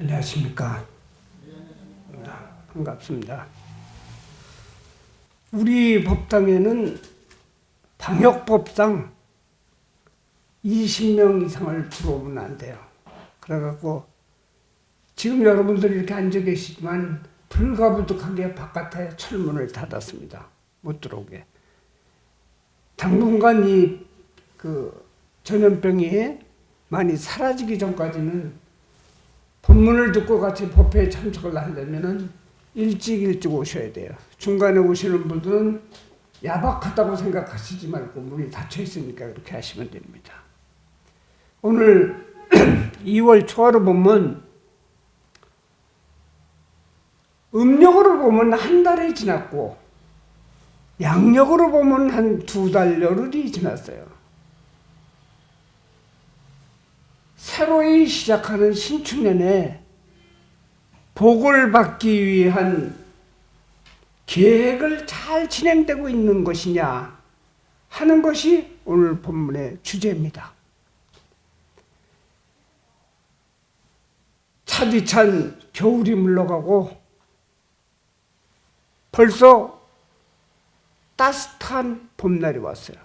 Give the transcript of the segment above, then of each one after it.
안녕하십니까. 반갑습니다. 우리 법당에는 방역법상 20명 이상을 들어오면 안 돼요. 그래갖고 지금 여러분들이 이렇게 앉아 계시지만 불가부득하게 바깥에 철문을 닫았습니다. 못 들어오게. 당분간 이 전염병이 많이 사라지기 전까지는 법문을 듣고 같이 법회에 참석을 하려면은 일찍 오셔야 돼요. 중간에 오시는 분들은 야박하다고 생각하시지 말고 문이 닫혀 있으니까 그렇게 하시면 됩니다. 오늘 2월 초하루 보면 음력으로 보면 한 달이 지났고 양력으로 보면 한 2달 열흘이 지났어요. 새로이 시작하는 신축년에 복을 받기 위한 계획을 잘 진행되고 있는 것이냐 하는 것이 오늘 본문의 주제입니다. 차디찬 겨울이 물러가고 벌써 따뜻한 봄날이 왔어요.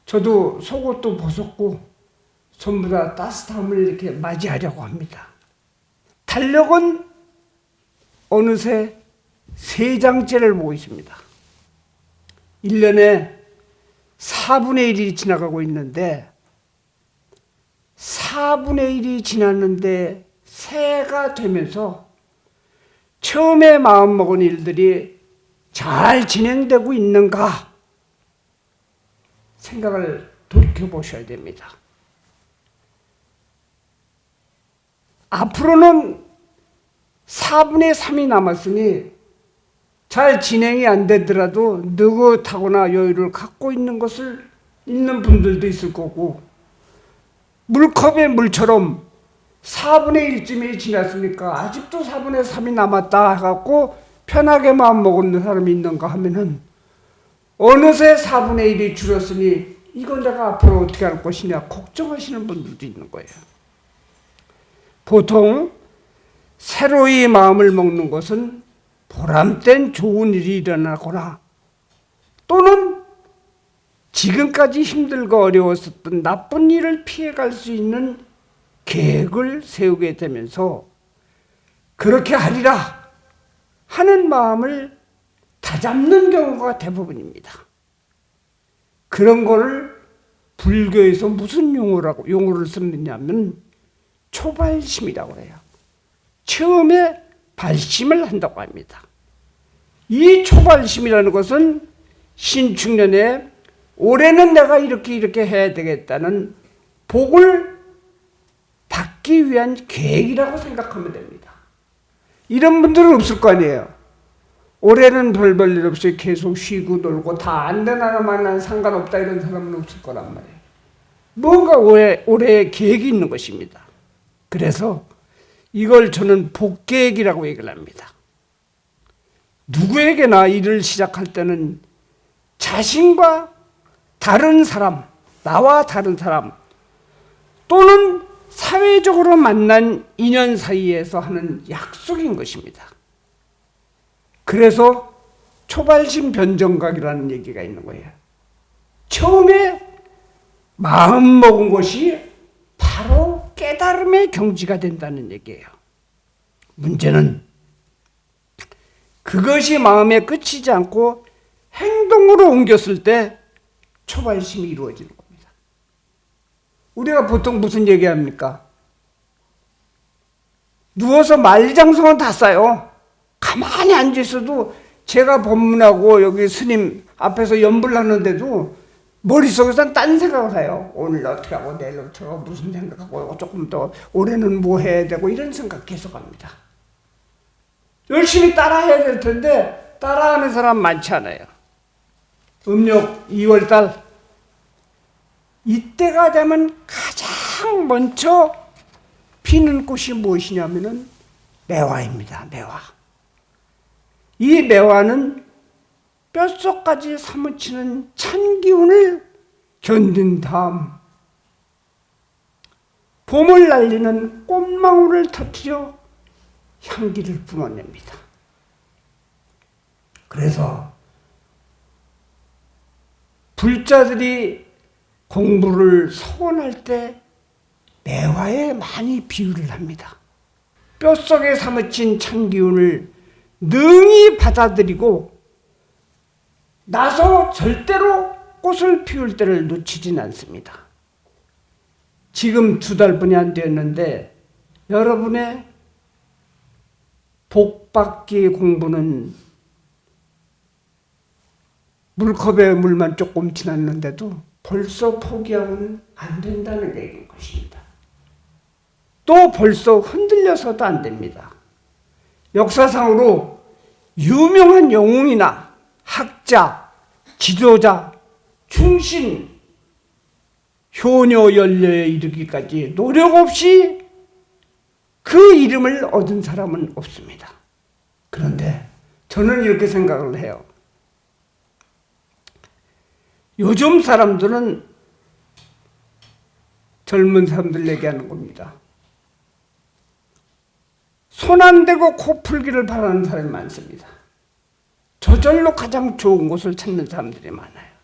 저도 속옷도 벗었고 전부 다 따뜻함을 이렇게 맞이하려고 합니다. 달력은 어느새 3장째를 보고 있습니다. 1년에 4분의 1이 지나가고 있는데 4분의 1이 지났는데 새해가 되면서 처음에 마음먹은 일들이 잘 진행되고 있는가 생각을 돌이켜보셔야 됩니다. 앞으로는 4분의 3이 남았으니 잘 진행이 안 되더라도 느긋하거나 여유를 갖고 있는 분들도 있을 거고, 물컵의 물처럼 4분의 1쯤이 지났으니까 아직도 4분의 3이 남았다 해갖고 편하게 마음 먹는 사람이 있는가 하면은 어느새 4분의 1이 줄었으니 이건 내가 앞으로 어떻게 할 것이냐 걱정하시는 분들도 있는 거예요. 보통 새로이 마음을 먹는 것은 보람된 좋은 일이 일어나거나 또는 지금까지 힘들고 어려웠었던 나쁜 일을 피해갈 수 있는 계획을 세우게 되면서 그렇게 하리라 하는 마음을 다잡는 경우가 대부분입니다. 그런 거를 불교에서 무슨 용어를 쓰느냐면 초발심이라고 해요. 처음에 발심을 한다고 합니다. 이 초발심이라는 것은 신축년에 올해는 내가 이렇게 해야 되겠다는 복을 받기 위한 계획이라고 생각하면 됩니다. 이런 분들은 없을 거 아니에요. 올해는 별일 없이 계속 쉬고 놀고 다 안 되나만 난 상관없다 이런 사람은 없을 거란 말이에요. 뭔가 올해의 계획이 있는 것입니다. 그래서 이걸 저는 복계획이라고 얘기를 합니다. 누구에게나 일을 시작할 때는 자신과 다른 사람, 나와 다른 사람 또는 사회적으로 만난 인연 사이에서 하는 약속인 것입니다. 그래서 초발심 변정각이라는 얘기가 있는 거예요. 처음에 마음 먹은 것이 바로 깨달음의 경지가 된다는 얘기예요. 문제는 그것이 마음에 그치지 않고 행동으로 옮겼을 때 초발심이 이루어지는 겁니다. 우리가 보통 무슨 얘기합니까? 누워서 만리장성은 다 싸요. 가만히 앉아 있어도 제가 법문하고 여기 스님 앞에서 연불을 하는데도 머릿속에서는 딴 생각을 해요. 오늘 어떻게 하고 내일 어떻게 하고 무슨 생각하고 조금 더 올해는 뭐 해야 되고 이런 생각 계속합니다. 열심히 따라해야 될 텐데 따라하는 사람 많지 않아요. 음력 2월달 이때가 되면 가장 먼저 피는 꽃이 무엇이냐면은 매화입니다. 매화. 이 매화는 뼛속까지 사무치는 찬 기운을 견딘 다음 봄을 날리는 꽃망울을 터뜨려 향기를 뿜어냅니다. 그래서 불자들이 공부를 서원할 때 매화에 많이 비유를 합니다. 뼛속에 사무친 찬기운을 능히 받아들이고 나서 절대로 꽃을 피울 때를 놓치진 않습니다. 지금 2달뿐이 안 되었는데 여러분의 복받기 공부는 물컵에 물만 조금 지났는데도 벌써 포기하면 안 된다는 얘기인 것입니다. 또 벌써 흔들려서도 안 됩니다. 역사상으로 유명한 영웅이나 학자, 지도자, 충신, 효녀 연료에 이르기까지 노력 없이 그 이름을 얻은 사람은 없습니다. 그런데 저는 이렇게 생각을 해요. 요즘 사람들은 젊은 사람들 얘기하는 겁니다. 손 안 대고 코 풀기를 바라는 사람이 많습니다. 저절로 가장 좋은 곳을 찾는 사람들이 많아요.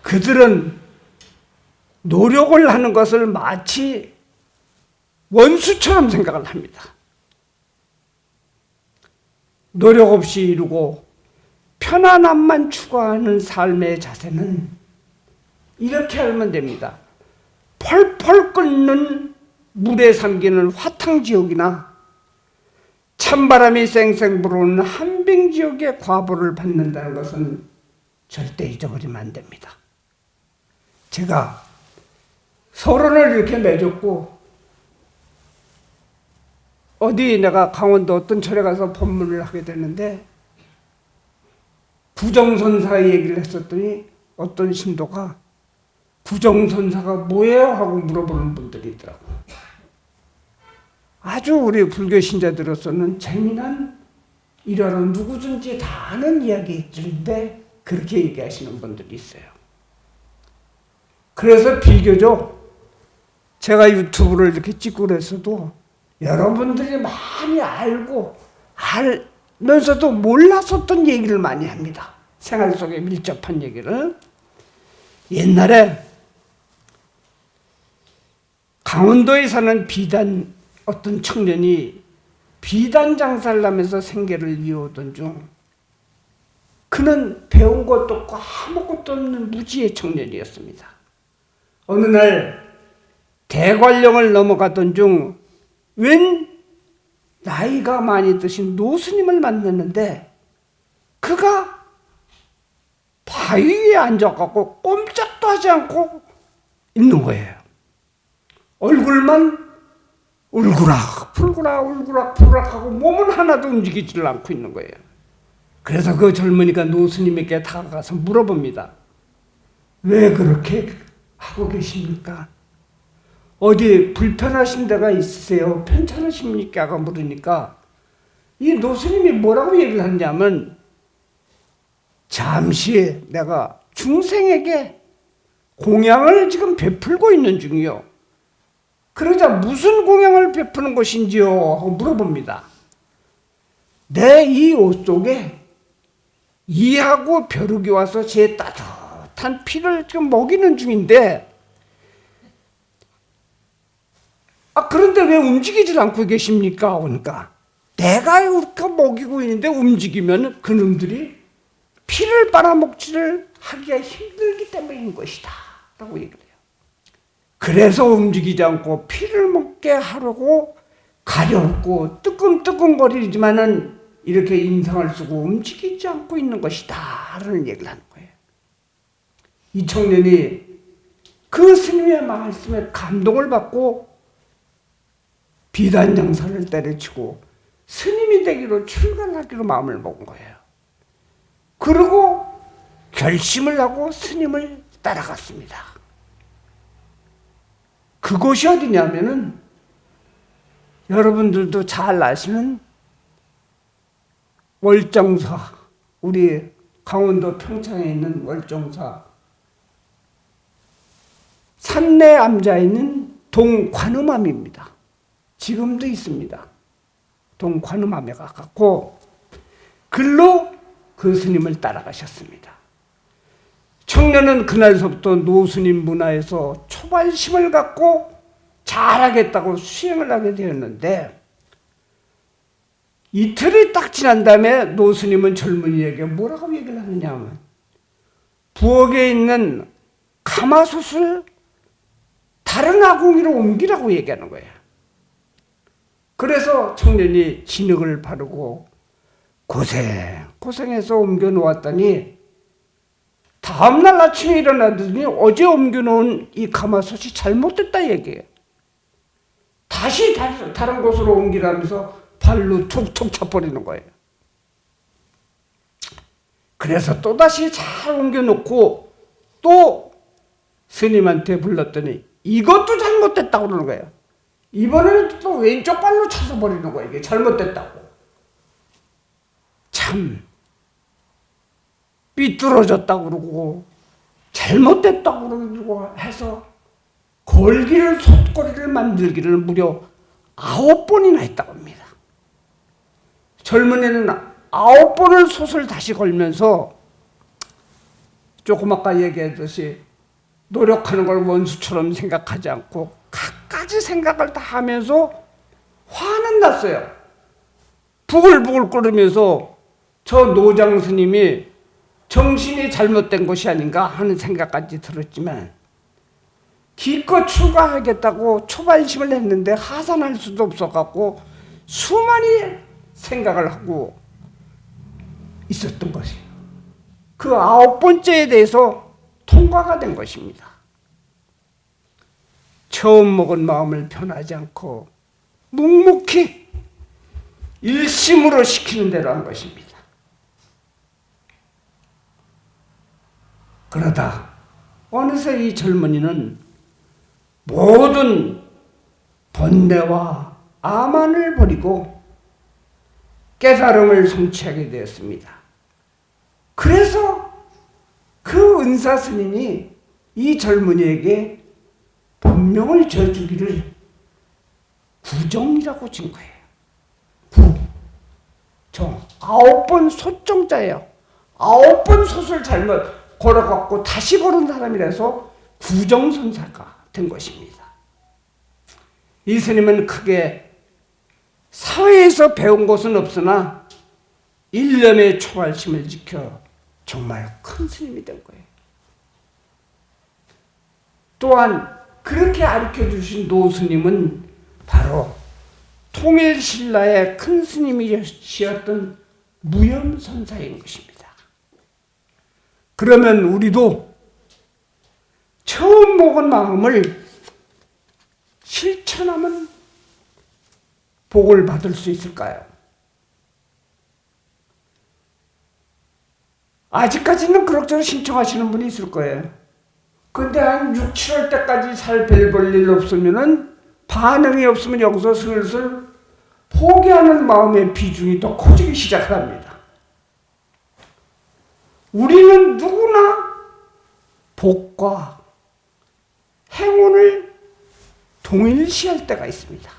그들은 노력을 하는 것을 마치 원수처럼 생각을 합니다. 노력 없이 이루고 편안함만 추구하는 삶의 자세는 이렇게 알면 됩니다. 펄펄 끓는 물에 잠기는 화탕지옥이나 찬바람이 쌩쌩 불어오는 한빙지옥의 과보를 받는다는 것은 절대 잊어버리면 안 됩니다. 제가 서론을 이렇게 맺었고 어디 내가 강원도 어떤 절에 가서 법문을 하게 되는데 구정선사의 얘기를 했었더니 어떤 신도가 구정선사가 뭐예요? 하고 물어보는 분들이 있더라고요. 아주 우리 불교 신자들로서는 재미난 일화로 누구든지 다 아는 이야기인데 그렇게 얘기하시는 분들이 있어요. 그래서 비교적 제가 유튜브를 이렇게 찍고 그랬어도 여러분들이 많이 알고 알면서도 몰랐었던 얘기를 많이 합니다. 생활 속에 밀접한 얘기를. 옛날에 강원도에 사는 비단 어떤 청년이 비단 장사를 하면서 생계를 이어오던 중 그는 배운 것도 없고 아무것도 없는 무지의 청년이었습니다. 어느 날 대관령을 넘어가던 중 웬 나이가 많이 드신 노스님을 만났는데 그가 바위 위에 앉아갖고 꼼짝도 하지 않고 있는 거예요. 얼굴만 울그락 풀그락 하고 몸은 하나도 움직이지를 않고 있는 거예요. 그래서 그 젊은이가 노스님에게 다가가서 물어봅니다. 왜 그렇게 하고 계십니까? 어디 불편하신 데가 있으세요? 편찮으십니까? 가 물으니까 이 노스님이 뭐라고 얘기를 하냐면 잠시 내가 중생에게 공양을 지금 베풀고 있는 중이요. 그러자 무슨 공양을 베푸는 것인지요? 하고 물어봅니다. 내 이 옷 속에 이하고 벼룩이 와서 제 따뜻한 피를 지금 먹이는 중인데 그런데 왜 움직이질 않고 계십니까? 그러니까 내가 이렇게 먹이고 있는데 움직이면 그놈들이 피를 빨아먹지를 하기가 힘들기 때문인 것이다 라고 얘기를 해요. 그래서 움직이지 않고 피를 먹게 하려고 가렵고 뜨끔뜨끔거리지만은 이렇게 인상을 쓰고 움직이지 않고 있는 것이다 라는 얘기를 하는 거예요. 이 청년이 그 스님의 말씀에 감동을 받고 비단 장사를 때려치고 스님이 되기로 출가하기로 마음을 먹은 거예요. 그리고 결심을 하고 스님을 따라갔습니다. 그곳이 어디냐면은 여러분들도 잘 아시는 월정사, 우리 강원도 평창에 있는 월정사 산내 앉아 있는 동관음암입니다. 지금도 있습니다. 동관음암에 가깝고 글로 그 스님을 따라가셨습니다. 청년은 그날서부터 노스님 문화에서 초발심을 갖고 잘하겠다고 수행을 하게 되었는데 이틀이 딱 지난 다음에 노스님은 젊은이에게 뭐라고 얘기를 하느냐 하면 부엌에 있는 가마솥을 다른 아궁이로 옮기라고 얘기하는 거예요. 그래서 청년이 진흙을 바르고 고생해서 옮겨 놓았더니 다음날 아침에 일어나더니 어제 옮겨 놓은 이 가마솥이 잘못됐다 얘기해요. 다시 다른 곳으로 옮기라면서 발로 툭툭 쳐버리는 거예요. 그래서 또다시 잘 옮겨놓고 또 스님한테 불렀더니 이것도 잘못됐다고 그러는 거예요. 이번에는 또 왼쪽 발로 쳐서 버리는 거예요. 이게 잘못됐다고. 참 삐뚤어졌다고 그러고 잘못됐다고 그러고 해서 걸기를 솥거리를 만들기를 무려 9번이나 했다고 합니다. 젊은이는 9번을 솥을 다시 걸면서 조금 아까 얘기했듯이 노력하는 걸 원수처럼 생각하지 않고 갖가지 생각을 다 하면서 화는 났어요. 부글부글 끓으면서 저 노장 스님이 정신이 잘못된 것이 아닌가 하는 생각까지 들었지만 기껏 출가하겠다고 초발심을 했는데 하산할 수도 없어갖고 수많이 생각을 하고 있었던 것이에요. 그 9번째에 대해서 통과가 된 것입니다. 처음 먹은 마음을 변하지 않고 묵묵히 일심으로 시키는 대로 한 것입니다. 그러다 어느새 이 젊은이는 모든 번뇌와 아만을 버리고 깨달음을 성취하게 되었습니다. 그래서 그 은사 스님이 이 젊은이에게 본명을 지어주기를 구정이라고 진 거예요. 정. 9번 솥정자예요. 9번 솥을 잘못 걸어갖고 다시 걸은 사람이라서 구정선사가 된 것입니다. 이 스님은 크게 사회에서 배운 것은 없으나 일념의 초발심을 지켜 정말 큰 스님이 된 거예요. 또한 그렇게 가르쳐 주신 노스님은 바로 통일신라의 큰 스님이셨던 무염선사인 것입니다. 그러면 우리도 처음 먹은 마음을 실천하면 복을 받을 수 있을까요? 아직까지는 그럭저럭 신청하시는 분이 있을 거예요. 근데 한 6, 7월 때까지 잘 별 볼 일 없으면은 반응이 없으면 여기서 슬슬 포기하는 마음의 비중이 더 커지기 시작합니다. 우리는 누구나 복과 행운을 동일시할 때가 있습니다.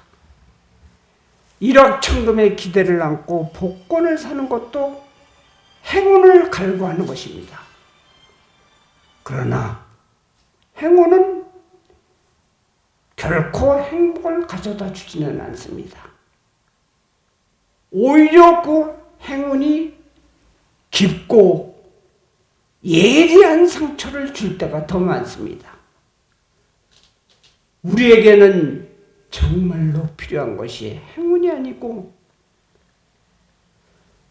일확천금의 기대를 안고 복권을 사는 것도 행운을 갈구하는 것입니다. 그러나 행운은 결코 행복을 가져다 주지는 않습니다. 오히려 그 행운이 깊고 예리한 상처를 줄 때가 더 많습니다. 우리에게는 정말로 필요한 것이 행운이 아니고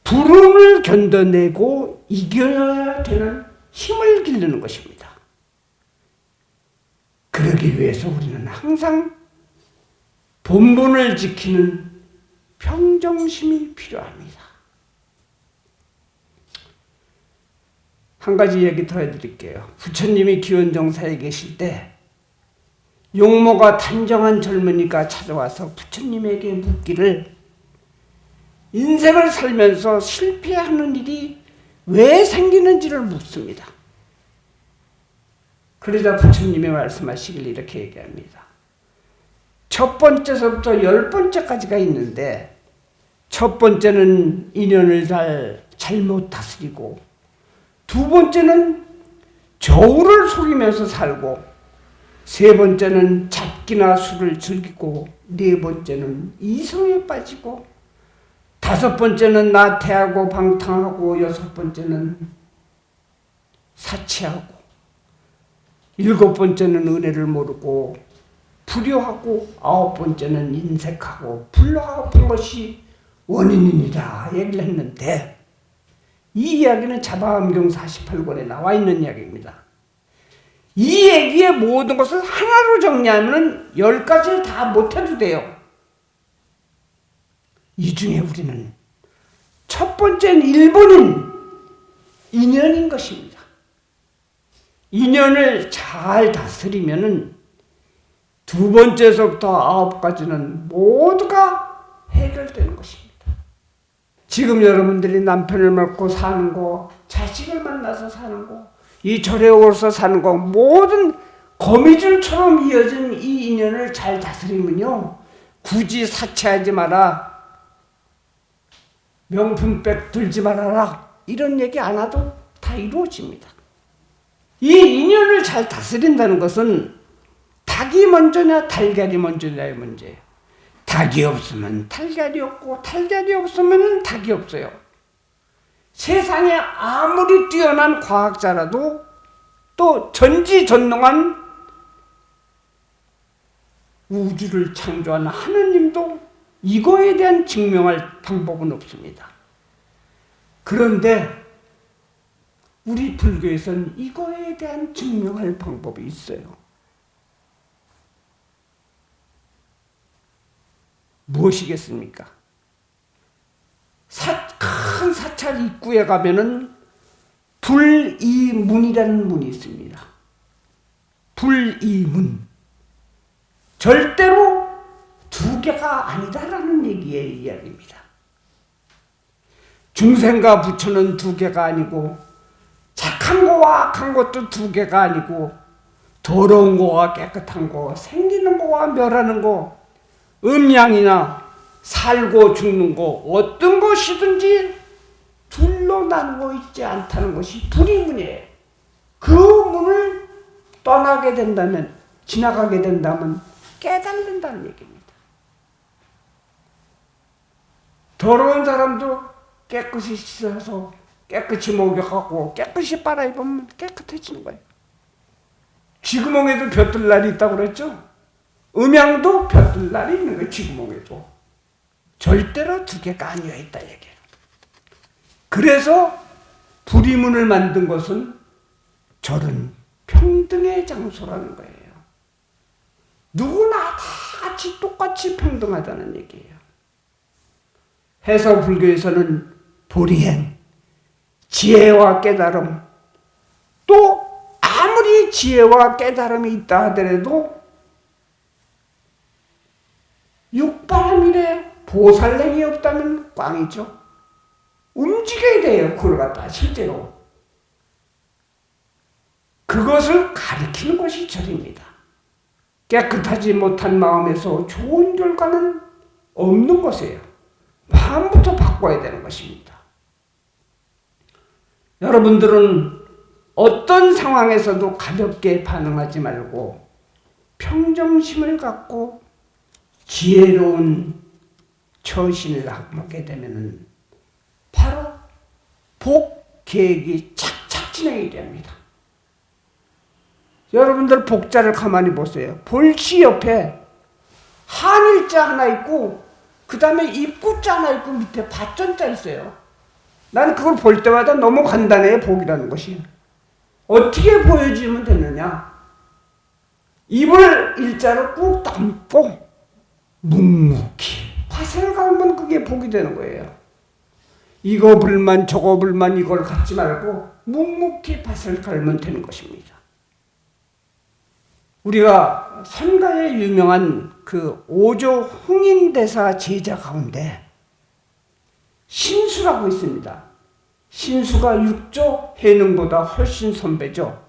불운을 견뎌내고 이겨야 되는 힘을 기르는 것입니다. 그러기 위해서 우리는 항상 본분을 지키는 평정심이 필요합니다. 한 가지 얘기 더 해드릴게요. 부처님이 기원정사에 계실 때 용모가 단정한 젊은이가 찾아와서 부처님에게 묻기를 인생을 살면서 실패하는 일이 왜 생기는지를 묻습니다. 그러자 부처님이 말씀하시길 이렇게 얘기합니다. 첫 번째서부터 10번째까지가 있는데, 첫 번째는 인연을 잘못 다스리고, 두 번째는 저울을 속이면서 살고, 세 번째는 잡기나 술을 즐기고, 네 번째는 이성에 빠지고, 다섯 번째는 나태하고 방탕하고, 여섯 번째는 사치하고, 일곱 번째는 은혜를 모르고 불효하고, 아홉 번째는 인색하고 불가합한 것이 원인이다 얘기를 했는데, 이 이야기는 자바암경 48권에 나와 있는 이야기입니다. 이 얘기의 모든 것을 하나로 정리하면 10가지를 다 못해도 돼요. 이 중에 우리는 첫 번째는 1번인 인연인 것입니다. 인연을 잘 다스리면은 두 번째서부터 9가지는 모두가 해결되는 것입니다. 지금 여러분들이 남편을 만나고 사는 거, 자식을 만나서 사는 거, 이 절에 오서 사는 거, 모든 거미줄처럼 이어진 이 인연을 잘 다스리면요, 굳이 사치하지 마라, 명품백 들지 말아라, 이런 얘기 안 해도 다 이루어집니다. 이 인연을 잘 다스린다는 것은 닭이 먼저냐 달걀이 먼저냐의 문제예요. 닭이 없으면 달걀이 없고, 달걀이 없으면 닭이 없어요. 세상에 아무리 뛰어난 과학자라도, 또 전지전능한 우주를 창조한 하느님도 이거에 대한 증명할 방법은 없습니다. 그런데 우리 불교에서는 이거에 대한 증명할 방법이 있어요. 무엇이겠습니까? 큰 사찰 입구에 가면은 불이문이라는 문이 있습니다. 불이문. 절대로 두 개가 아니다라는 얘기의 이야기입니다. 중생과 부처는 두 개가 아니고, 착한 거와 악한 것도 두 개가 아니고, 더러운 거와 깨끗한 거, 생기는 거와 멸하는 거, 음양이나 살고 죽는 거, 어떤 것이든지 둘로 나누어 있지 않다는 것이 불이문이에요. 그 문을 떠나게 된다면, 지나가게 된다면 깨닫는다는 얘기입니다. 더러운 사람도 깨끗이 씻어서 깨끗이 목욕하고 깨끗이 빨아입으면 깨끗해지는 거예요. 쥐구멍에도 벼뜰날이 있다고 그랬죠? 음양도 벼뜰날이 있는 거예요. 쥐구멍에도. 절대로 두 개가 아니어 있다 얘기예요. 그래서 불이문을 만든 것은 절은 평등의 장소라는 거예요. 누구나 다 같이 똑같이 평등하다는 얘기예요. 해서 불교에서는 보리행, 지혜와 깨달음, 또 아무리 지혜와 깨달음이 있다 하더라도 육바람일에 보살랭이 없다면 꽝이죠. 움직여야 돼요. 그걸 갖다 실제로. 그것을 가리키는 것이 절입니다. 깨끗하지 못한 마음에서 좋은 결과는 없는 것이에요. 마음부터 바꿔야 되는 것입니다. 여러분들은 어떤 상황에서도 가볍게 반응하지 말고 평정심을 갖고 지혜로운 처신을 하게 되면 바로 복 계획이 착착 진행이 됩니다. 여러분들 복자를 가만히 보세요. 볼시 옆에 한일자 하나 있고, 그 다음에 입구자 하나 있고, 밑에 밭전자 있어요. 난 그걸 볼 때마다 너무 간단해요. 복이라는 것이. 어떻게 보여주면 되느냐? 입을 일자로 꾹 담고 묵묵히 밭을 갈면 그게 복이 되는 거예요. 이거 불만 저거 불만 이걸 갖지 말고 묵묵히 밭을 갈면 되는 것입니다. 우리가 선가에 유명한 그 5조 흥인대사 제자 가운데 신수라고 있습니다. 신수가 6조 해능보다 훨씬 선배죠.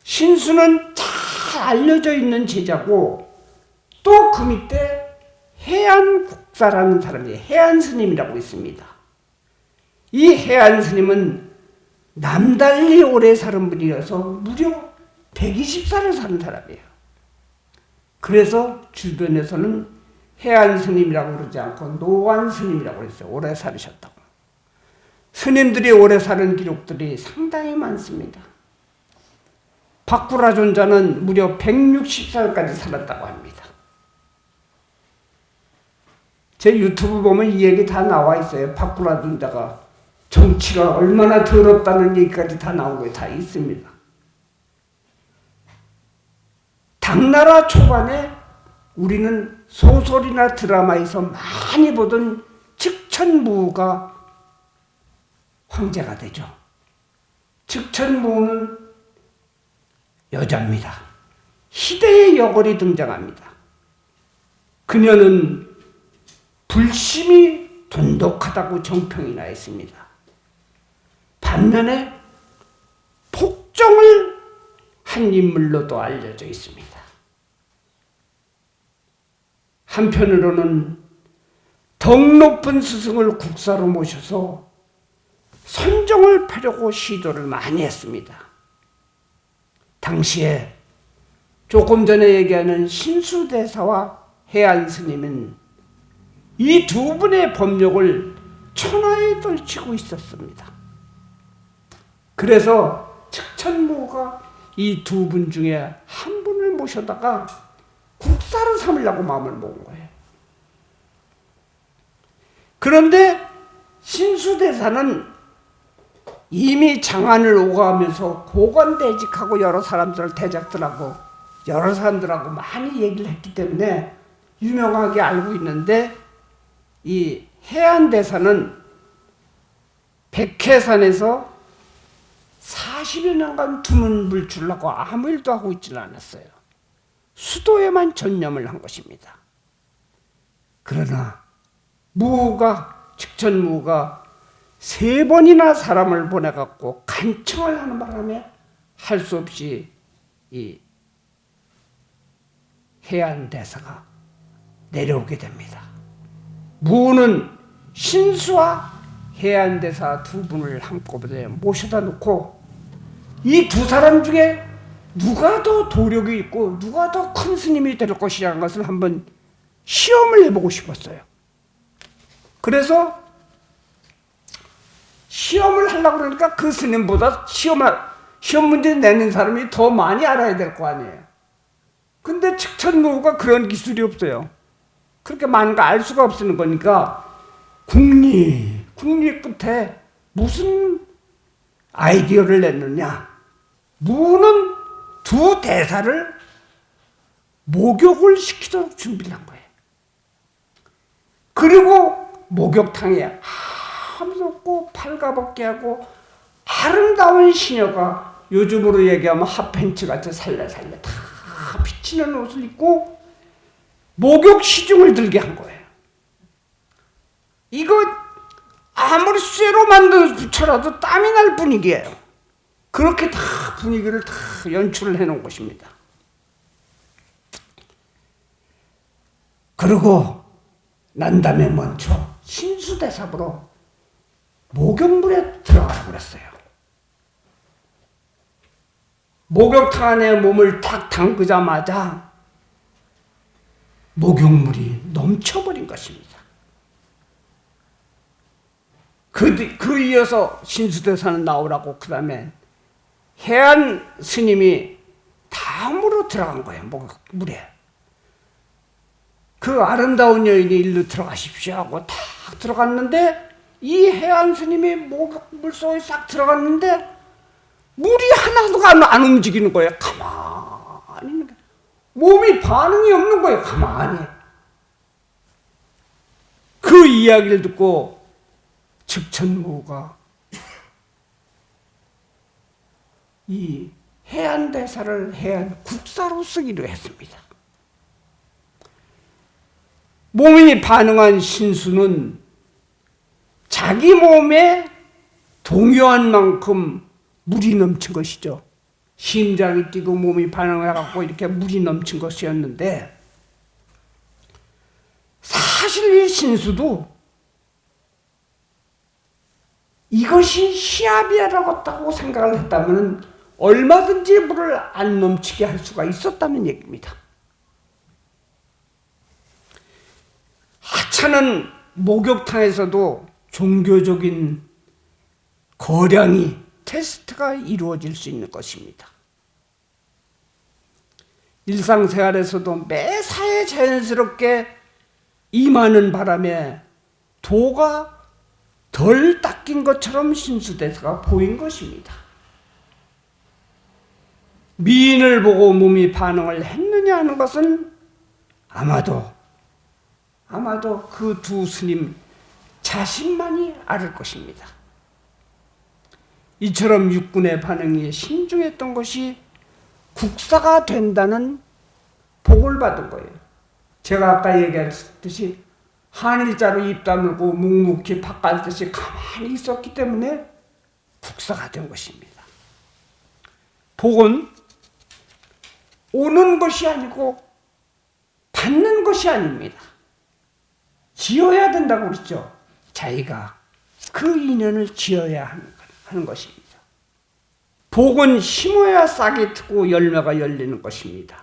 신수는 잘 알려져 있는 제자고 또 그 밑에 해안국사라는 사람이 해안스님이라고 있습니다. 이 해안스님은 남달리 오래 사는 분이어서 무려 120살을 사는 사람이에요. 그래서 주변에서는 해안스님이라고 그러지 않고 노안스님이라고 그랬어요. 오래 살으셨다고. 스님들이 오래 사는 기록들이 상당히 많습니다. 박구라 존자는 무려 160살까지 살았다고 합니다. 제 유튜브 보면 이 얘기 다 나와 있어요. 박구라 존자가 정치가 얼마나 더럽다는 얘기까지 다 나온 거에 다 있습니다. 당나라 초반에 우리는 소설이나 드라마에서 많이 보던 측천무가 황제가 되죠. 측천무는 여자입니다. 희대의 여걸이 등장합니다. 그녀는 불심이 돈독하다고 정평이 나 있습니다. 반면에 폭정을 한 인물로도 알려져 있습니다. 한편으로는 덕 높은 스승을 국사로 모셔서 선정을 펴려고 시도를 많이 했습니다. 당시에 조금 전에 얘기하는 신수대사와 해안스님은 이 두 분의 법력을 천하에 떨치고 있었습니다. 그래서 측천무가 이 두 분 중에 한 분을 모셔다가 국사를 삼으려고 마음을 먹은 거예요. 그런데 신수대사는 이미 장안을 오가면서 고관대직하고 여러 사람들하고 많이 얘기를 했기 때문에 유명하게 알고 있는데, 이 해안대사는 백해산에서 40여 년간 두문불출하고 아무 일도 하고 있지는 않았어요. 수도에만 전념을 한 것입니다. 그러나 측천무가 3번이나 사람을 보내갖고 간청을 하는 바람에 할 수 없이 이 해안대사가 내려오게 됩니다. 무는 신수와 해안대사 두 분을 한꺼번에 모셔다 놓고 이 두 사람 중에 누가 더 도력이 있고 누가 더 큰 스님이 될 것이라는 것을 한번 시험을 해보고 싶었어요. 그래서 시험을 하려고 그러니까 그 스님보다 시험 문제 내는 사람이 더 많이 알아야 될 거 아니에요. 근데 측천무가 그런 기술이 없어요. 그렇게 많은 거 알 수가 없는 거니까 국리 끝에 무슨 아이디어를 냈느냐. 무는 두 대사를 목욕을 시키도록 준비를 한 거예요. 그리고 목욕탕에 함없고 팔가벗게 하고 아름다운 시녀가 요즘으로 얘기하면 핫팬츠 같은 살래살래 다 비치는 옷을 입고 목욕 시중을 들게 한 거예요. 이거 아무리 쇠로 만든 부처라도 땀이 날 분위기예요. 그렇게 다 분위기를 다 연출을 해놓은 것입니다. 그리고 난 다음에 먼저 신수대사부로 목욕물에 들어가라고 그랬어요. 목욕탕 안에 몸을 탁 담그자마자 목욕물이 넘쳐버린 것입니다. 그 이어서 신수대사는 나오라고 그 다음에 해안 스님이 다음으로 들어간 거예요. 목욕물에. 그 아름다운 여인이 일로 들어가십시오 하고 탁 들어갔는데 이 해안 스님이 목욕물 속에 싹 들어갔는데 물이 하나도 안 움직이는 거예요. 가만히. 몸이 반응이 없는 거예요. 가만히. 그 이야기를 듣고 측천무가 이 해안대사를 해안국사로 쓰기로 했습니다. 몸이 반응한 신수는 자기 몸에 동요한 만큼 물이 넘친 것이죠. 심장이 뛰고 몸이 반응해갖고 이렇게 물이 넘친 것이었는데 사실 이 신수도 이것이 시합이라고 생각을 했다면 얼마든지 물을 안 넘치게 할 수가 있었다는 얘기입니다. 하찮은 목욕탕에서도 종교적인 거량이 테스트가 이루어질 수 있는 것입니다. 일상생활에서도 매사에 자연스럽게 임하는 바람에 도가 덜 닦인 것처럼 신수대사가 보인 것입니다. 미인을 보고 몸이 반응을 했느냐 하는 것은 아마도 그 두 스님 자신만이 알 것입니다. 이처럼 육군의 반응이 신중했던 것이 국사가 된다는 복을 받은 거예요. 제가 아까 얘기했듯이 한일자로 입 다물고 묵묵히 밭갈듯이 가만히 있었기 때문에 국사가 된 것입니다. 복은 오는 것이 아니고 받는 것이 아닙니다. 지어야 된다고 그랬죠. 자기가 그 인연을 지어야 하는 것입니다. 복은 심어야 싹이 트고 열매가 열리는 것입니다.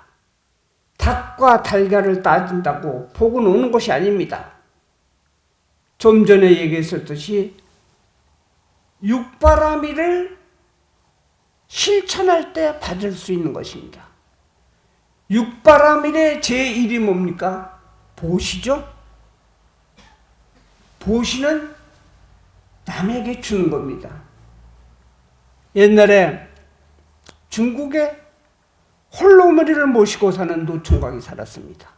닭과 달걀을 따진다고 복은 오는 것이 아닙니다. 좀 전에 얘기했었듯이 육바라밀을 실천할 때 받을 수 있는 것입니다. 육바라밀의 제1이 뭡니까? 보시죠? 보시는 남에게 주는 겁니다. 옛날에 중국에 홀로머니를 모시고 사는 노총각이 살았습니다.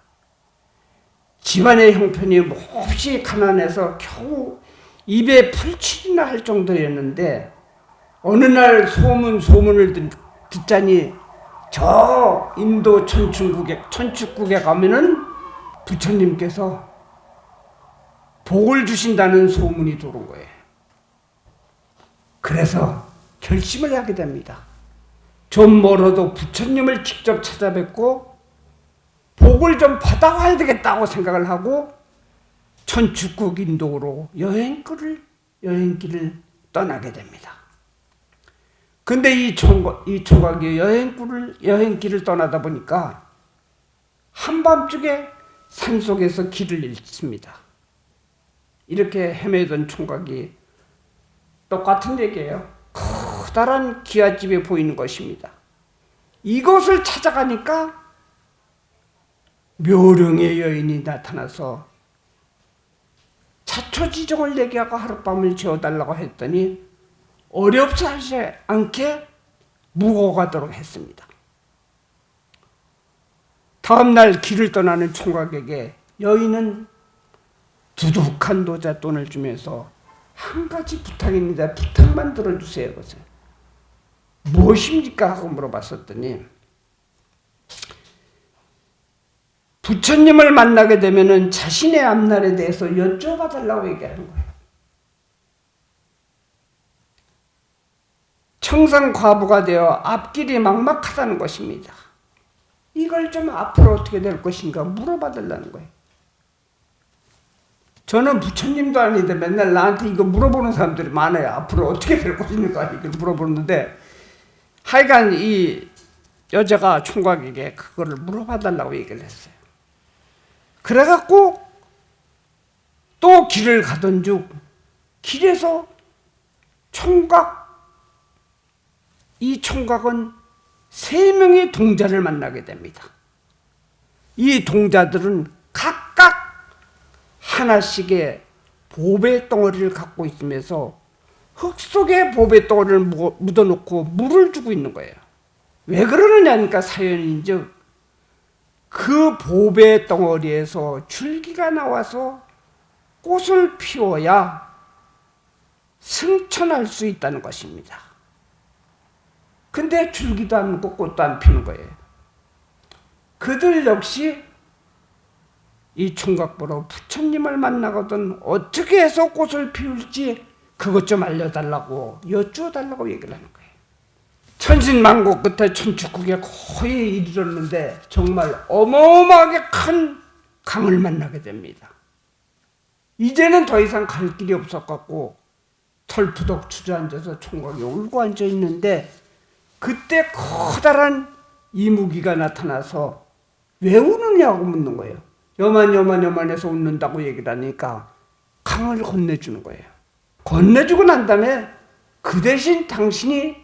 집안의 형편이 몹시 가난해서 겨우 입에 풀칠이나 할 정도였는데 어느 날 소문을 듣자니 저 인도 천축국에 가면은 부처님께서 복을 주신다는 소문이 도는 거예요. 그래서 결심을 하게 됩니다. 좀 멀어도 부처님을 직접 찾아뵙고 복을 좀 받아와야 되겠다고 생각을 하고 천축국 인도로 여행길을 떠나게 됩니다. 근데 이 총각이 여행길을 떠나다 보니까 한밤중에 산속에서 길을 잃습니다. 이렇게 헤매던 총각이 똑같은 얘기예요. 커다란 기와집이 보이는 것입니다. 이곳을 찾아가니까 묘령의 여인이 나타나서 자초지종을 얘기하고 하룻밤을 재워달라고 했더니 어렵지 않게 묵어 가도록 했습니다. 다음날 길을 떠나는 총각에게 여인은 두둑한 노잣돈을 주면서 한 가지 부탁입니다. 부탁만 들어주세요. 그래서 무엇입니까? 하고 물어봤었더니 부처님을 만나게 되면은 자신의 앞날에 대해서 여쭤봐달라고 얘기하는 거예요. 청산 과부가 되어 앞길이 막막하다는 것입니다. 이걸 좀 앞으로 어떻게 될 것인가 물어봐달라는 거예요. 저는 부처님도 아닌데 맨날 나한테 이거 물어보는 사람들이 많아요. 앞으로 어떻게 될 것인가 이걸 물어보는데 하여간 이 여자가 총각에게 그거를 물어봐달라고 얘기를 했어요. 그래갖고 또 길을 가던 중 길에서 이 총각은 3명의 동자를 만나게 됩니다. 이 동자들은 각각 하나씩의 보배 덩어리를 갖고 있으면서 흙 속에 보배 덩어리를 묻어놓고 물을 주고 있는 거예요. 왜 그러느냐니까 사연인즉 그 보배 덩어리에서 줄기가 나와서 꽃을 피워야 승천할 수 있다는 것입니다. 근데 줄기도 안 묻고 꽃도 안 피는 거예요. 그들 역시 이 총각 보러 부처님을 만나거든 어떻게 해서 꽃을 피울지 그것 좀 알려달라고 여쭈어달라고 얘기를 하는 거예요. 천신만고 끝에 천축국에 거의 이르렀는데 정말 어마어마하게 큰 강을 만나게 됩니다. 이제는 더 이상 갈 길이 없었갖고 털푸덕 주저앉아서 총각이 울고 앉아 있는데, 그때 커다란 이무기가 나타나서 왜 우느냐고 묻는 거예요. 여만해서 웃는다고 얘기를 하니까 강을 건네주는 거예요. 건네주고 난 다음에 그 대신 당신이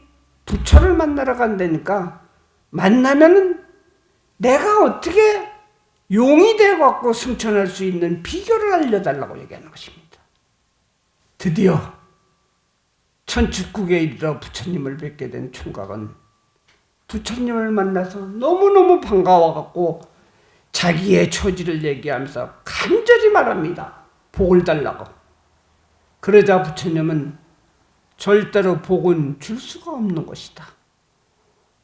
부처를 만나러 간다니까, 만나면은 내가 어떻게 용이 돼갖고 승천할 수 있는 비결을 알려달라고 얘기하는 것입니다. 드디어 천축국에 이르러 부처님을 뵙게 된 총각은 부처님을 만나서 너무너무 반가워갖고 자기의 처지를 얘기하면서 간절히 말합니다. 복을 달라고. 그러자 부처님은 절대로 복은 줄 수가 없는 것이다.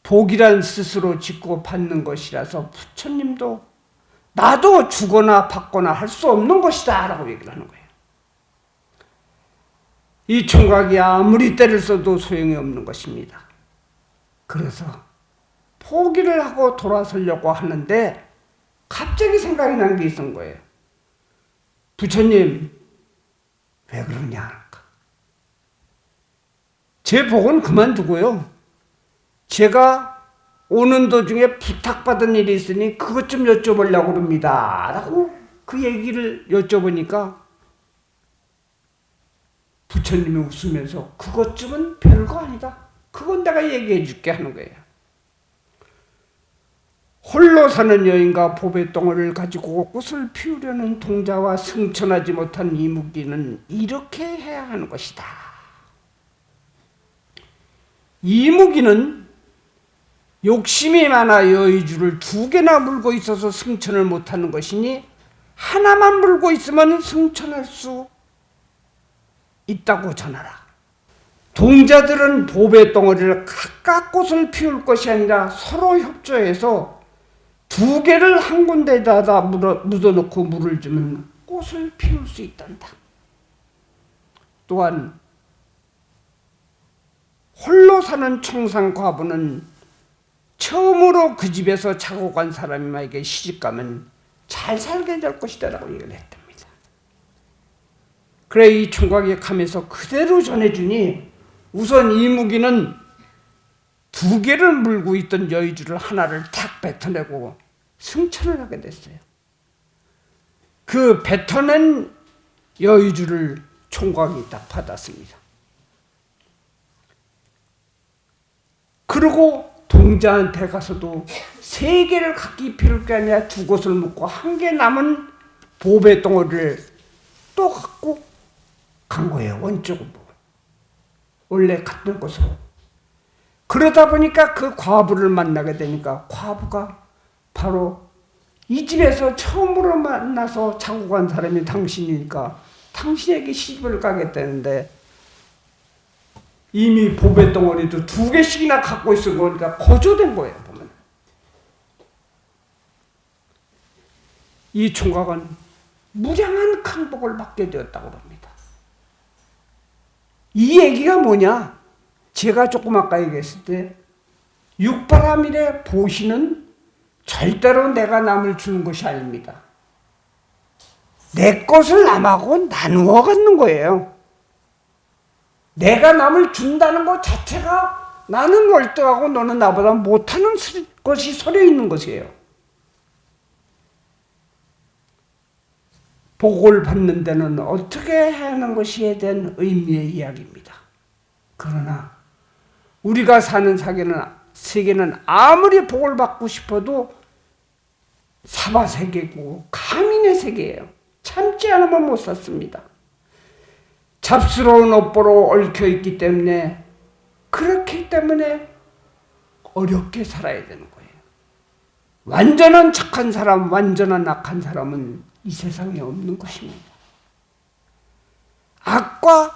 복이란 스스로 짓고 받는 것이라서 부처님도 나도 주거나 받거나 할 수 없는 것이다 라고 얘기를 하는 거예요. 이 총각이 아무리 때를 써도 소용이 없는 것입니다. 그래서 포기를 하고 돌아서려고 하는데 갑자기 생각이 난 게 있은 거예요. 부처님, 왜 그러냐? 제 복은 그만두고요, 제가 오는 도중에 부탁받은 일이 있으니 그것 좀 여쭤보려고 합니다 라고 그 얘기를 여쭤보니까 부처님이 웃으면서 그것쯤은 별거 아니다, 그건 내가 얘기해 줄게 하는 거예요. 홀로 사는 여인과 보배덩어리를 가지고 꽃을 피우려는 동자와 승천하지 못한 이무기는 이렇게 해야 하는 것이다. 이무기는 욕심이 많아 여의주를 2개나 물고 있어서 승천을 못하는 것이니 하나만 물고 있으면 승천할 수 있다고 전하라. 동자들은 보배덩어리를 각각 꽃을 피울 것이 아니라 서로 협조해서 2개를 한 군데에다 묻어놓고 물을 주면 꽃을 피울 수 있단다. 또한 홀로 사는 청산과부는 처음으로 그 집에서 자고 간 사람에게 시집가면 잘 살게 될 것이다 라고 얘기를 했답니다. 그래 이 총각이 가면서 그대로 전해주니 우선 이무기는 2개를 물고 있던 여의주를 하나를 탁 뱉어내고 승천을 하게 됐어요. 그 뱉어낸 여의주를 총각이 딱 받았습니다. 그리고 동자한테 가서도 3개를 각기 피울 게 아니라 2곳을 묶고 1개 남은 보배덩어리를 또 갖고 간 거예요. 원쪽으로. 원래 갔던 곳으로. 그러다 보니까 그 과부를 만나게 되니까 과부가 바로 이 집에서 처음으로 만나서 자고 간 사람이 당신이니까 당신에게 시집을 가겠다는데 이미 보배덩어리도 2개씩이나 갖고 있은 거니까 거조된 거예요. 보면 이 총각은 무량한 큰 복을 받게 되었다고 합니다. 이 얘기가 뭐냐? 제가 조금 아까 얘기했을 때 육바라밀의 보시는 절대로 내가 남을 주는 것이 아닙니다. 내 것을 남하고 나누어 갖는 거예요. 내가 남을 준다는 것 자체가 나는 월등하고 너는 나보다 못하는 것이 서려 있는 것이에요. 복을 받는 데는 어떻게 해야 하는 것이에 대한 의미의 이야기입니다. 그러나 우리가 사는 세계는 아무리 복을 받고 싶어도 사바세계고 가민의 세계예요. 참지 않으면 못 샀습니다. 잡스러운 업보로 얽혀있기 때문에 그렇기 때문에 어렵게 살아야 되는 거예요. 완전한 착한 사람, 완전한 악한 사람은 이 세상에 없는 것입니다. 악과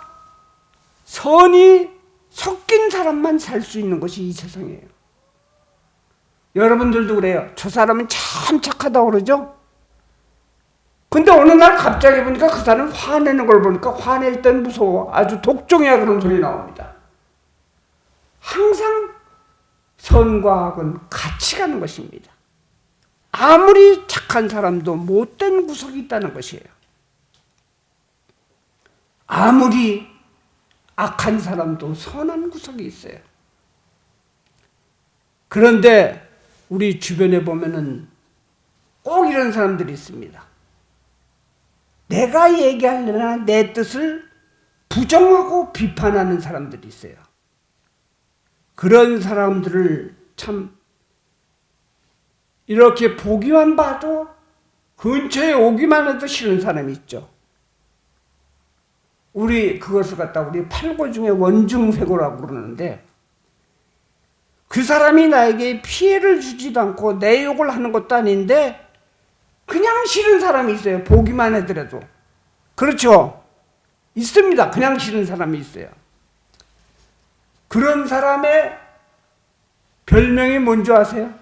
선이 섞인 사람만 살 수 있는 것이 이 세상이에요. 여러분들도 그래요. 저 사람은 참 착하다고 그러죠? 근데 어느 날 갑자기 보니까 그 사람 화내는 걸 보니까 화낼 땐 무서워. 아주 독종이야 그런 소리 나옵니다. 항상 선과 악은 같이 가는 것입니다. 아무리 착한 사람도 못된 구석이 있다는 것이에요. 아무리 악한 사람도 선한 구석이 있어요. 그런데 우리 주변에 보면은 꼭 이런 사람들이 있습니다. 내가 얘기하려나 내 뜻을 부정하고 비판하는 사람들이 있어요. 그런 사람들을 참 이렇게 보기만 봐도 근처에 오기만 해도 싫은 사람이 있죠. 우리 그것을 갖다 우리 팔고 중에 원중회고라고 그러는데, 그 사람이 나에게 피해를 주지도 않고 내 욕을 하는 것도 아닌데 그냥 싫은 사람이 있어요. 보기만 하더라도. 그렇죠? 있습니다. 그냥 싫은 사람이 있어요. 그런 사람의 별명이 뭔지 아세요?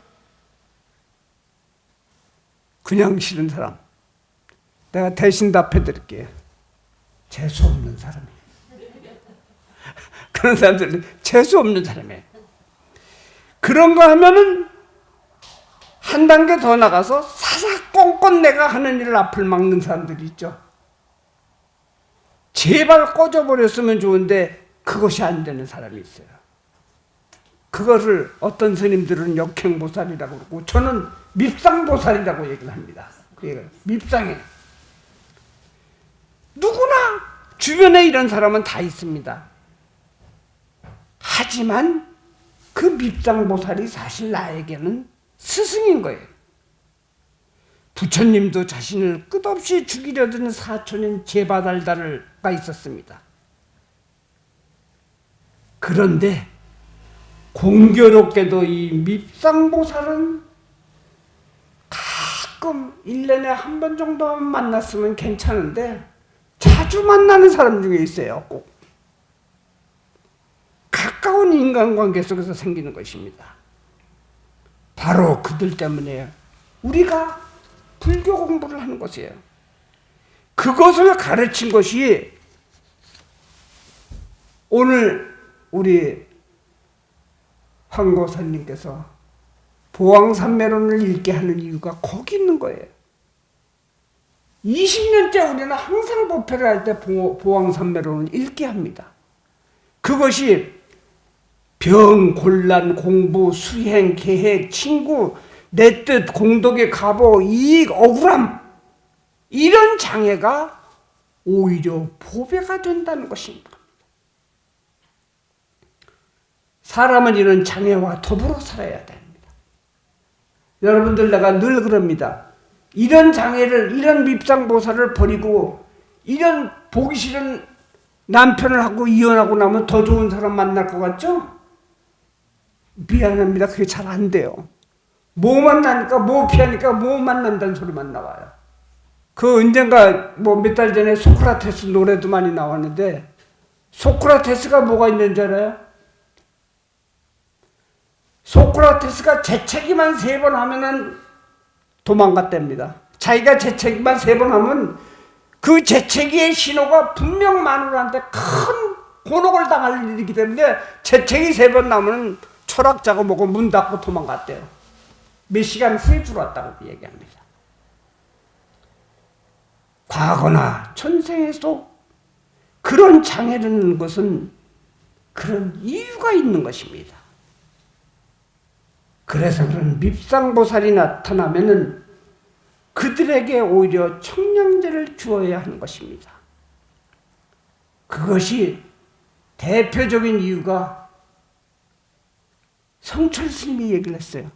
그냥 싫은 사람. 내가 대신 답해 드릴게요. 재수 없는 사람이에요. 그런 사람들은 재수 없는 사람이에요. 그런 거 하면은 한 단계 더 나가서 사사건건 내가 하는 일을 앞을 막는 사람들이 있죠. 제발 꺼져버렸으면 좋은데 그것이 안 되는 사람이 있어요. 그것을 어떤 스님들은 역행보살이라고 그러고 저는 밉상보살이라고 얘기를 합니다. 밉상이에요. 누구나 주변에 이런 사람은 다 있습니다. 하지만 그 밉상보살이 사실 나에게는 스승인 거예요. 부처님도 자신을 끝없이 죽이려 드는 사촌인 제바달다가 있었습니다. 그런데 공교롭게도 이 밉상보살은 가끔 1년에 한 번 정도만 만났으면 괜찮은데 자주 만나는 사람 중에 있어요. 꼭 가까운 인간관계 속에서 생기는 것입니다. 바로 그들 때문에 우리가 불교 공부를 하는 것이에요. 그것을 가르친 것이 오늘 우리 황고사님께서 보왕산매론을 읽게 하는 이유가 거기 있는 거예요. 20년째 우리는 항상 법회를 할 때 보왕산매론을 읽게 합니다. 그것이 병, 곤란, 공부, 수행, 계획, 친구, 내 뜻, 공덕의 가보, 이익, 억울함, 이런 장애가 오히려 보배가 된다는 것입니다. 사람은 이런 장애와 더불어 살아야 됩니다. 여러분들, 내가 늘 그럽니다. 이런 장애를, 이런 밉상보살을 버리고 이런 보기 싫은 남편을 하고 이혼하고 나면 더 좋은 사람 만날 것 같죠? 미안합니다. 그게 잘 안 돼요. 뭐 만나니까, 뭐 피하니까 뭐 만난다는 소리만 나와요. 그 언젠가 뭐 몇 달 전에 소크라테스 노래도 많이 나왔는데, 소크라테스가 뭐가 있는 줄 알아요? 소크라테스가 재채기만 3번 하면은 도망갔답니다. 자기가 재채기만 3번 하면 그 재채기의 신호가 분명 마누라한테 큰 곤혹을 당할 일이기 때문에 재채기 3번 나오면 철학자고 뭐고 문 닫고 도망갔대요. 몇 시간 후에 들어왔다고 얘기합니다. 과거나 전생에도 그런 장애라는 것은 그런 이유가 있는 것입니다. 그래서 그런 밉상보살이 나타나면은 그들에게 오히려 청량제를 주어야 하는 것입니다. 그것이 대표적인 이유가 성철 스님이 얘기를 했어요.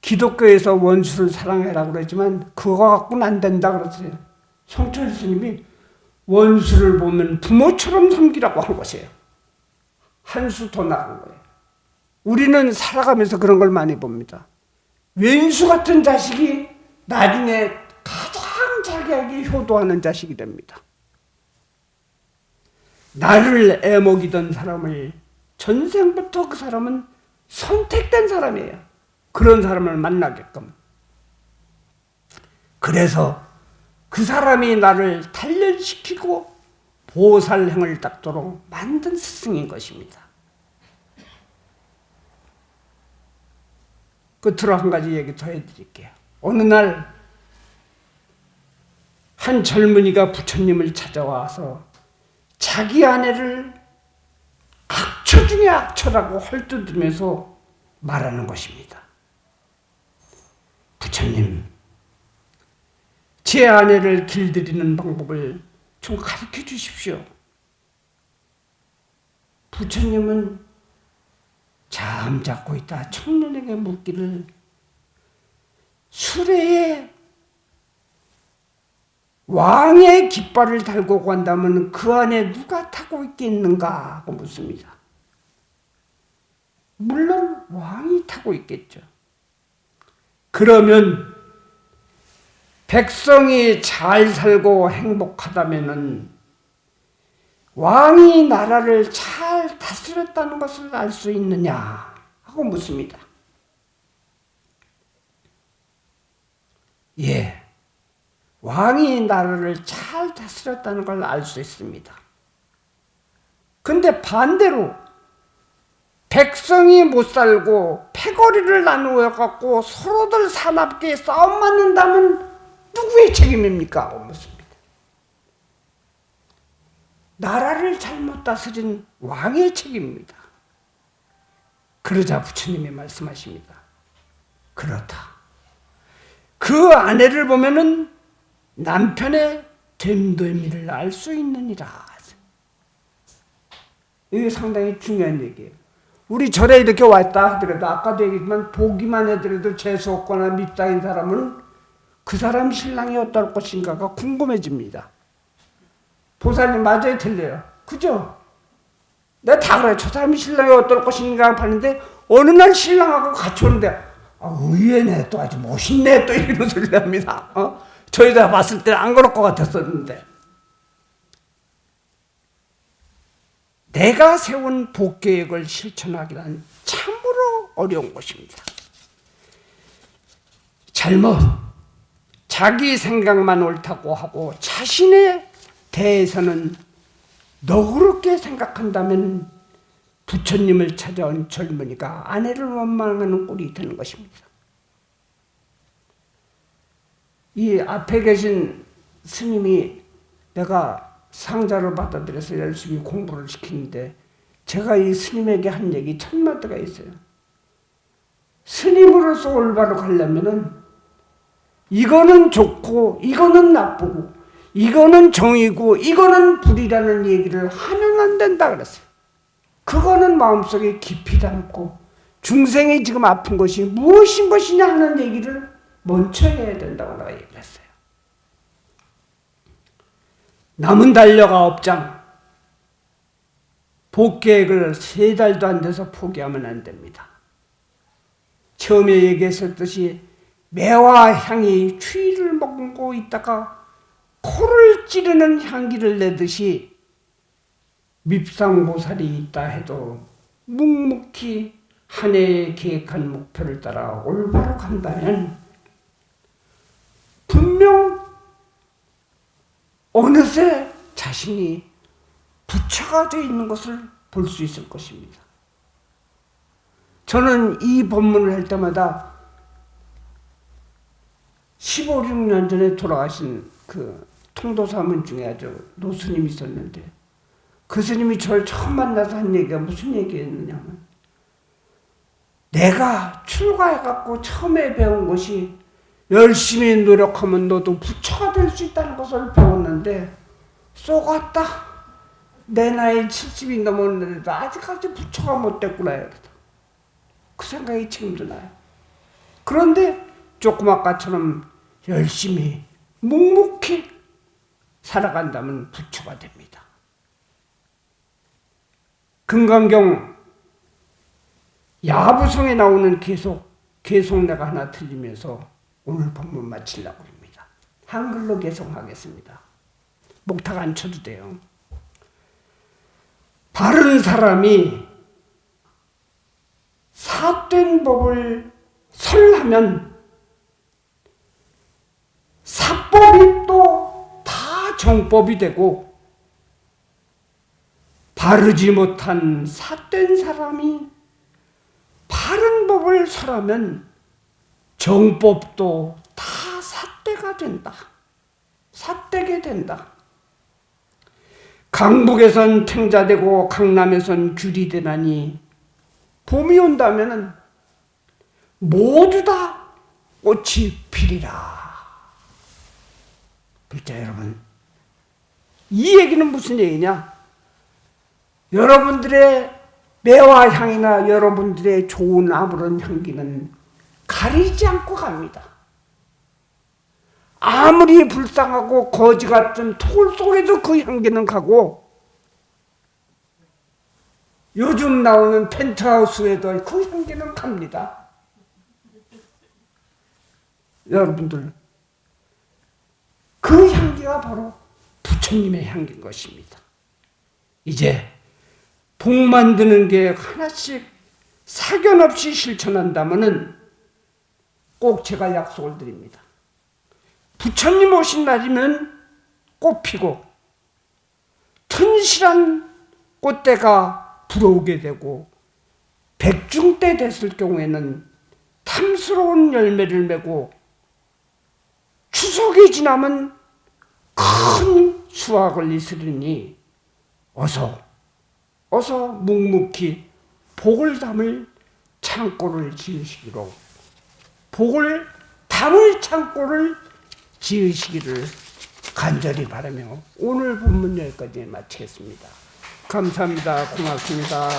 기독교에서 원수를 사랑해라고 그러지만 그거 갖고는 안 된다 그러세요. 성철 스님이 원수를 보면 부모처럼 섬기라고 한 것이에요. 한 수 더 나간 거예요. 우리는 살아가면서 그런 걸 많이 봅니다. 왼수 같은 자식이 나중에 가장 자기에게 효도하는 자식이 됩니다. 나를 애먹이던 사람을 전생부터 그 사람은 선택된 사람이에요. 그런 사람을 만나게끔. 그래서 그 사람이 나를 단련시키고 보살행을 닦도록 만든 스승인 것입니다. 끝으로 한 가지 얘기 더 해드릴게요. 어느 날 한 젊은이가 부처님을 찾아와서 자기 아내를 악처 중에 악처라고 헐뜯으면서 말하는 것입니다. 부처님, 제 아내를 길들이는 방법을 좀 가르쳐 주십시오. 부처님은 잠자고 있다 청년에게 묻기를, 수레에 왕의 깃발을 달고 간다면 그 안에 누가 타고 있겠는가 하고 묻습니다. 물론 왕이 타고 있겠죠. 그러면 백성이 잘 살고 행복하다면은 왕이 나라를 잘 다스렸다는 것을 알 수 있느냐 하고 묻습니다. 예, 왕이 나라를 잘 다스렸다는 걸 알 수 있습니다. 근데 반대로 백성이 못 살고 패거리를 나누어 갖고 서로들 사납게 싸움 맞는다면 누구의 책임입니까? 하고 묻습니다. 나라를 잘못 다스린 왕의 책임입니다. 그러자 부처님이 말씀하십니다. 그렇다. 그 아내를 보면은 남편의 됨됨이를 알 수 있느니라. 이게 상당히 중요한 얘기예요. 우리 절에 이렇게 왔다 하더라도, 아까도 얘기했지만 보기만 해더라도 재수 없거나 밉상인 사람은 그 사람 신랑이 어떨 것인가가 궁금해집니다. 보살님 맞아요, 틀려요? 그죠? 내가 다 그래요. 저 사람이 신랑이 어떨 것인가 봤는데 어느 날 신랑하고 같이 오는데 의외네, 또 아주 멋있네, 또 이런 소리를 합니다. 저 여자 봤을 때는 안 그럴 것 같았었는데. 내가 세운 복계획을 실천하기란 참으로 어려운 것입니다. 잘못 자기 생각만 옳다고 하고 자신에 대해서는 너그럽게 생각한다면 부처님을 찾아온 젊은이가 아내를 원망하는 꼴이 되는 것입니다. 이 앞에 계신 스님이 내가 상자를 받아들여서 열심히 공부를 시키는데, 제가 이 스님에게 한 얘기 첫마디가 있어요. 스님으로서 올바로 가려면은 이거는 좋고 이거는 나쁘고 이거는 정이고 이거는 불이라는 얘기를 하면 안 된다 그랬어요. 그거는 마음속에 깊이 담고 중생이 지금 아픈 것이 무엇인 것이냐 하는 얘기를 먼저 해야 된다고 내가 얘기를 했어요. 남은 달려가 업장, 복계획을 3달도 안 돼서 포기하면 안 됩니다. 처음에 얘기했었듯이 매와 향이 추위를 먹고 있다가 코를 찌르는 향기를 내듯이 밉상보살이 있다 해도 묵묵히 한 해에 계획한 목표를 따라 올바로 간다면 분명 어느새 자신이 부처가 되어 있는 것을 볼 수 있을 것입니다. 저는 이 법문을 할 때마다 15, 16년 전에 돌아가신 그 통도사문 중에 아주 노스님이 있었는데, 그 스님이 저를 처음 만나서 한 얘기가 무슨 얘기였느냐면, 내가 출가해갖고 처음에 배운 것이 열심히 노력하면 너도 부처가 될 수 있다는 것을 배웠는데 쏘갔다. 내 나이 70이 넘었는데도 아직까지 부처가 못 됐구나. 그 생각이 지금도 나요. 그런데 조그마까처럼 열심히 묵묵히 살아간다면 부처가 됩니다. 금강경 야부성에 나오는 계속내가 하나 틀리면서 오늘 법문 마치려고 합니다. 한글로 계속하겠습니다. 목탁 안 쳐도 돼요. 바른 사람이 삿된 법을 설하면 사법이 또 다 정법이 되고, 바르지 못한 삿된 사람이 바른 법을 설하면 정법도 다 삿대가 된다. 삿대가 된다. 강북에선 탱자되고 강남에선 귤이 되나니 봄이 온다면은 모두 다 꽃이 피리라. 불자 여러분, 이 얘기는 무슨 얘기냐? 여러분들의 매화 향이나 여러분들의 좋은 아무런 향기는 가리지 않고 갑니다. 아무리 불쌍하고 거지 같은 돌 속에도 그 향기는 가고, 요즘 나오는 펜트하우스에도 그 향기는 갑니다. 여러분들, 그 향기가 바로 부처님의 향기인 것입니다. 이제 복 만드는 게 하나씩 사견 없이 실천한다면은 꼭 제가 약속을 드립니다. 부처님 오신 날이면 꽃 피고 튼실한 꽃대가 불어오게 되고, 백중때 됐을 경우에는 탐스러운 열매를 메고, 추석이 지나면 큰 수확을 이스르니 어서 묵묵히 복을 담을 창고를 지으시기로, 복을 담을 창고를 지으시기를 간절히 바라며 오늘 본문 여기까지 마치겠습니다. 감사합니다. 고맙습니다.